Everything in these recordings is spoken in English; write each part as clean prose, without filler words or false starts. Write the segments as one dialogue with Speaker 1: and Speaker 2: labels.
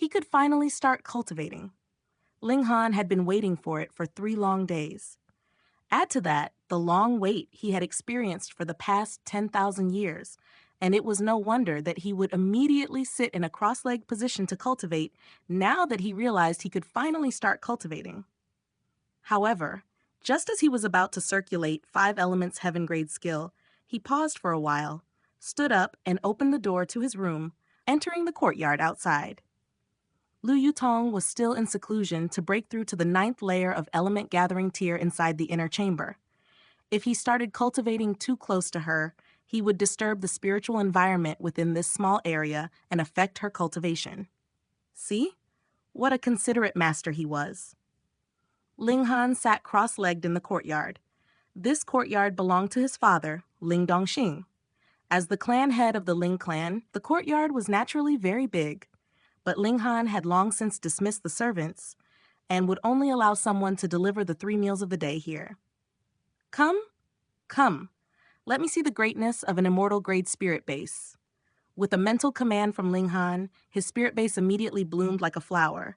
Speaker 1: he could finally start cultivating. Ling Han had been waiting for it for 3 long days. Add to that the long wait he had experienced for the past 10,000 years, and it was no wonder that he would immediately sit in a cross-legged position to cultivate now that he realized he could finally start cultivating. However, just as he was about to circulate 5 elements heaven grade skill, he paused for a while, stood up, and opened the door to his room, entering the courtyard outside. Lu Yutong was still in seclusion to break through to the 9th layer of element gathering tier inside the inner chamber. If he started cultivating too close to her, he would disturb the spiritual environment within this small area and affect her cultivation. See? What a considerate master he was. Ling Han sat cross-legged in the courtyard. This courtyard belonged to his father, Ling Dongxing. As the clan head of the Ling clan, the courtyard was naturally very big, but Ling Han had long since dismissed the servants and would only allow someone to deliver the 3 meals of the day here. Come, come, let me see the greatness of an immortal grade spirit base. With a mental command from Ling Han, his spirit base immediately bloomed like a flower.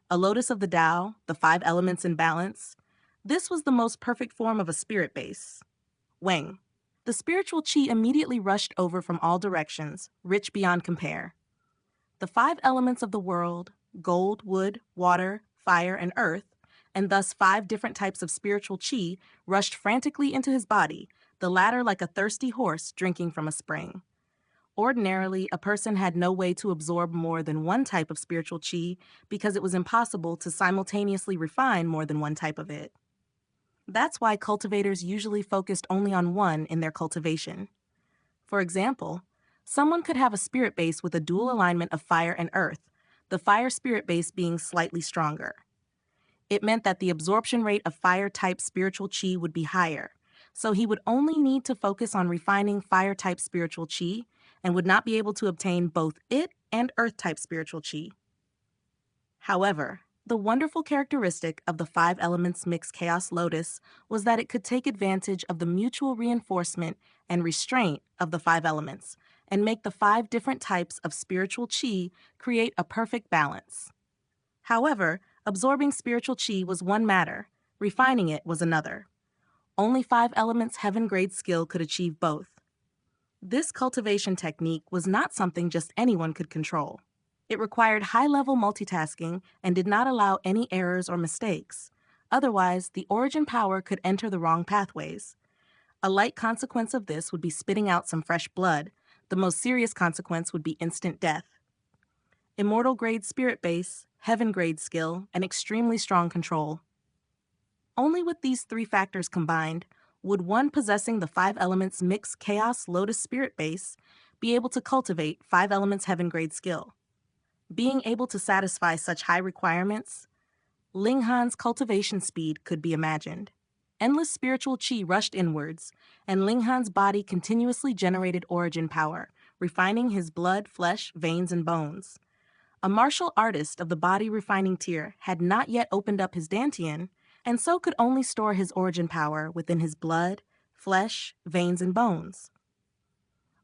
Speaker 1: A lotus of the Tao, the 5 elements in balance. This was the most perfect form of a spirit base. Wang. The spiritual chi immediately rushed over from all directions, rich beyond compare. The 5 elements of the world, gold, wood, water, fire, and earth, and thus 5 different types of spiritual chi, rushed frantically into his body, the latter like a thirsty horse drinking from a spring. Ordinarily, a person had no way to absorb more than one type of spiritual chi because it was impossible to simultaneously refine more than one type of it. That's why cultivators usually focused only on one in their cultivation. For example, someone could have a spirit base with a dual alignment of fire and earth, the fire spirit base being slightly stronger. It meant that the absorption rate of fire-type spiritual chi would be higher, so he would only need to focus on refining fire-type spiritual chi and would not be able to obtain both it and earth-type spiritual chi. However, the wonderful characteristic of the 5 elements mixed chaos lotus was that it could take advantage of the mutual reinforcement and restraint of the 5 elements and make the 5 different types of spiritual chi create a perfect balance. However, absorbing spiritual chi was one matter, refining it was another. Only 5 elements heaven grade skill could achieve both. This cultivation technique was not something just anyone could control. It required high-level multitasking and did not allow any errors or mistakes. Otherwise, the origin power could enter the wrong pathways. A light consequence of this would be spitting out some fresh blood. The most serious consequence would be instant death. Immortal grade spirit base, heaven grade skill, and extremely strong control. Only with these 3 factors combined would one possessing the 5 elements mixed chaos lotus spirit base be able to cultivate 5 elements heaven grade skill. Being able to satisfy such high requirements, Ling Han's cultivation speed could be imagined. Endless spiritual chi rushed inwards, and Ling Han's body continuously generated origin power, refining his blood, flesh, veins, and bones. A martial artist of the body refining tier had not yet opened up his dantian, and so could only store his origin power within his blood, flesh, veins, and bones.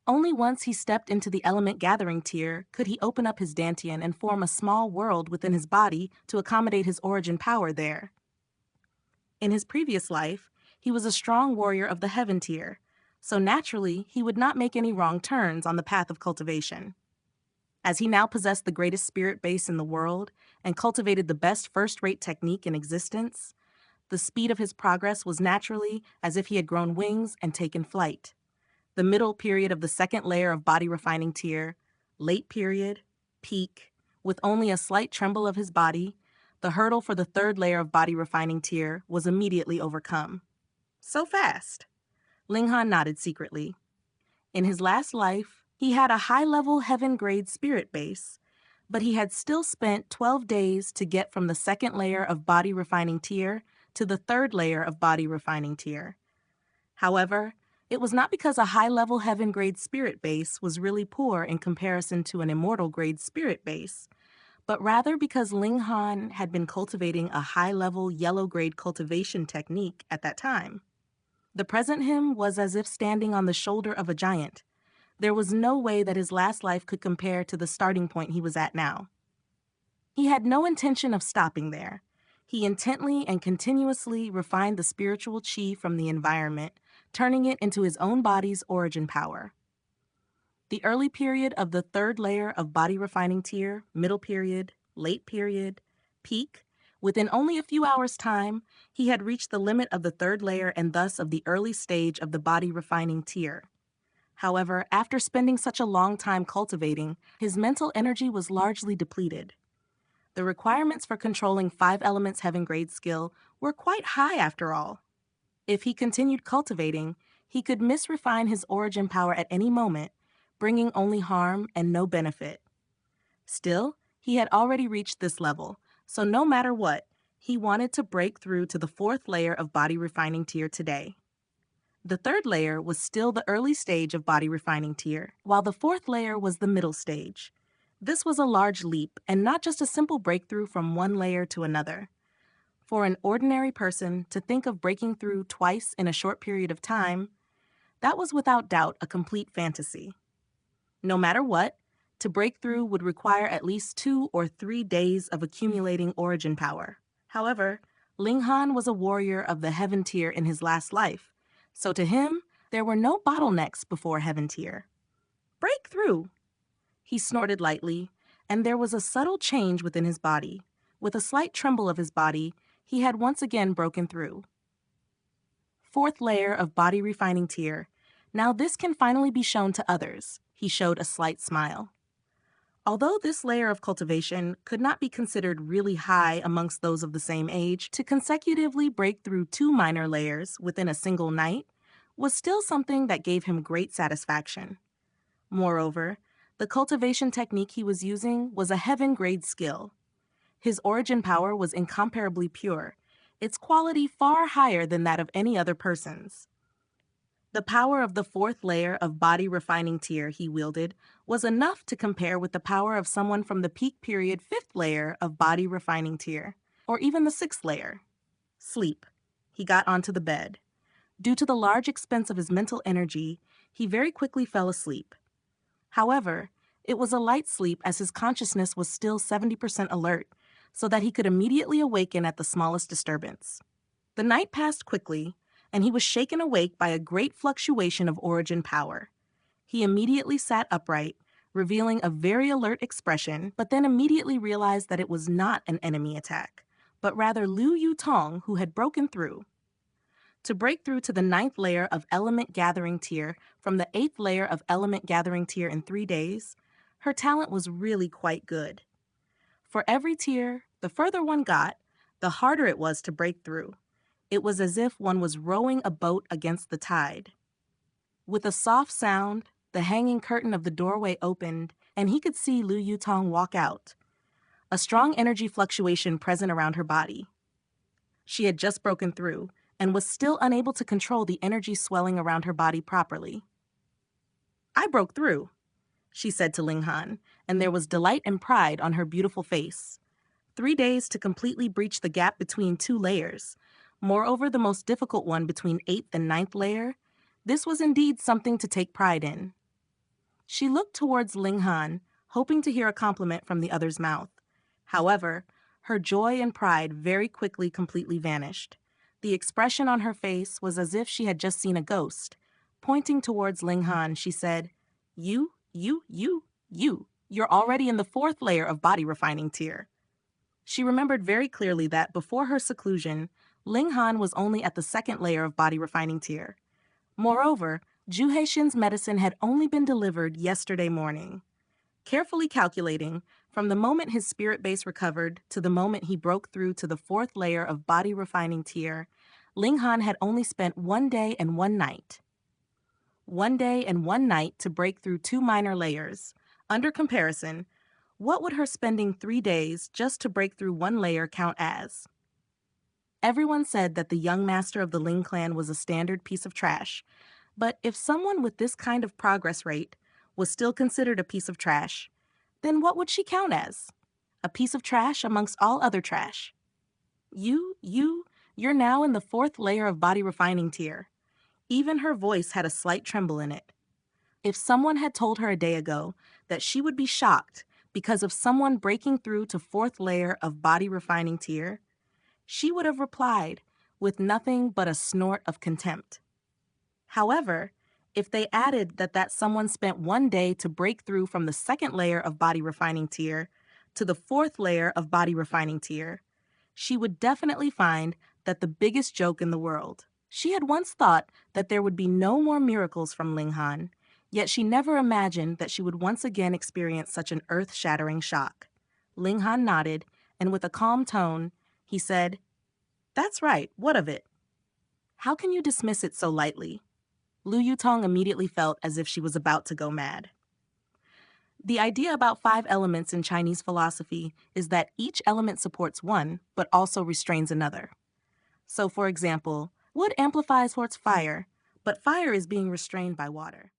Speaker 1: Only once he stepped into the element gathering tier could he open up his dantian and form a small world within his body to accommodate his origin power there. In his previous life, he was a strong warrior of the heaven tier, so naturally he would not make any wrong turns on the path of cultivation. As he now possessed the greatest spirit base in the world and cultivated the best first-rate technique in existence, the speed of his progress was naturally as if he had grown wings and taken flight. The middle period of the 2nd layer of body refining tier, late period, peak, with only a slight tremble of his body, the hurdle for the 3rd layer of body refining tier was immediately overcome. So fast! Ling Han nodded secretly. In his last life, he had a high-level heaven-grade spirit base, but he had still spent 12 days to get from the 2nd layer of body refining tier to the 3rd layer of body refining tier. However, it was not because a high-level heaven-grade spirit base was really poor in comparison to an immortal-grade spirit base, but rather because Ling Han had been cultivating a high-level yellow-grade cultivation technique at that time. The present him was as if standing on the shoulder of a giant. There was no way that his last life could compare to the starting point he was at now. He had no intention of stopping there. He intently and continuously refined the spiritual chi from the environment, turning it into his own body's origin power. The early period of the third layer of body refining tier, middle period, late period, peak, within only a few hours' time, he had reached the limit of the third layer and thus of the early stage of the body refining tier. However, after spending such a long time cultivating, his mental energy was largely depleted. The requirements for controlling 5 elements heaven grade skill were quite high after all. If he continued cultivating, he could misrefine his origin power at any moment, bringing only harm and no benefit. Still, he had already reached this level, so no matter what, he wanted to break through to the 4th layer of body refining tier today. The 3rd layer was still the early stage of body refining tier, while the 4th layer was the middle stage. This was a large leap and not just a simple breakthrough from one layer to another. For an ordinary person to think of breaking through twice in a short period of time, that was without doubt a complete fantasy. No matter what, to break through would require at least 2 or 3 days of accumulating origin power. However, Linghan was a warrior of the heaven tier in his last life, so to him, there were no bottlenecks before heaven tier. Break through! He snorted lightly, and there was a subtle change within his body. With a slight tremble of his body, he had once again broken through. 4th layer of body refining tier. Now this can finally be shown to others. He showed a slight smile. Although this layer of cultivation could not be considered really high amongst those of the same age, to consecutively break through 2 minor layers within a single night was still something that gave him great satisfaction. Moreover, the cultivation technique he was using was a heaven-grade skill. His origin power was incomparably pure, its quality far higher than that of any other person's. The power of the 4th layer of body refining tier he wielded was enough to compare with the power of someone from the peak period 5th layer of body refining tier, or even the 6th layer. Sleep. He got onto the bed. Due to the large expense of his mental energy, he very quickly fell asleep. However, it was a light sleep as his consciousness was still 70% alert, so that he could immediately awaken at the smallest disturbance. The night passed quickly, and he was shaken awake by a great fluctuation of origin power. He immediately sat upright, revealing a very alert expression, but then immediately realized that it was not an enemy attack, but rather Liu Yutong who had broken through. To break through to the 9th layer of element gathering tier from the 8th layer of element gathering tier in 3 days, her talent was really quite good. For every tier, the further one got, the harder it was to break through. It was as if one was rowing a boat against the tide. With a soft sound, the hanging curtain of the doorway opened, and he could see Liu Yutong walk out, a strong energy fluctuation present around her body. She had just broken through, and was still unable to control the energy swelling around her body properly. "I broke through," she said to Linghan, and there was delight and pride on her beautiful face. 3 days to completely breach the gap between 2 layers. Moreover, the most difficult one between 8th and 9th layer. This was indeed something to take pride in. She looked towards Linghan, hoping to hear a compliment from the other's mouth. However, her joy and pride very quickly completely vanished. The expression on her face was as if she had just seen a ghost. Pointing towards Linghan, she said, You're already in the 4th layer of body refining tier." She remembered very clearly that before her seclusion, Linghan was only at the 2nd layer of body refining tier. Moreover, Zhu Heixin's medicine had only been delivered yesterday morning. Carefully calculating, from the moment his spirit base recovered to the moment he broke through to the 4th layer of body refining tier, Linghan had only spent 1 day and 1 night. 1 day and 1 night to break through 2 minor layers. Under comparison, what would her spending 3 days just to break through 1 layer count as? Everyone said that the young master of the Ling clan was a standard piece of trash, but if someone with this kind of progress rate was still considered a piece of trash, then what would she count as? A piece of trash amongst all other trash. You're now in the 4th layer of body refining tier. Even her voice had a slight tremble in it. If someone had told her a day ago that she would be shocked because of someone breaking through to fourth layer of body refining tier, she would have replied with nothing but a snort of contempt. However, if they added that someone spent one day to break through from the second layer of body refining tier to the fourth layer of body refining tier, she would definitely find that the biggest joke in the world. She had once thought that there would be no more miracles from Linghan, yet she never imagined that she would once again experience such an earth-shattering shock. Linghan nodded, and with a calm tone, he said, "That's right, what of it? How can you dismiss it so lightly?" Lu Yutong immediately felt as if she was about to go mad. The idea about 5 elements in Chinese philosophy is that each element supports one, but also restrains another. So, for example, wood amplifies towards fire, but fire is being restrained by water.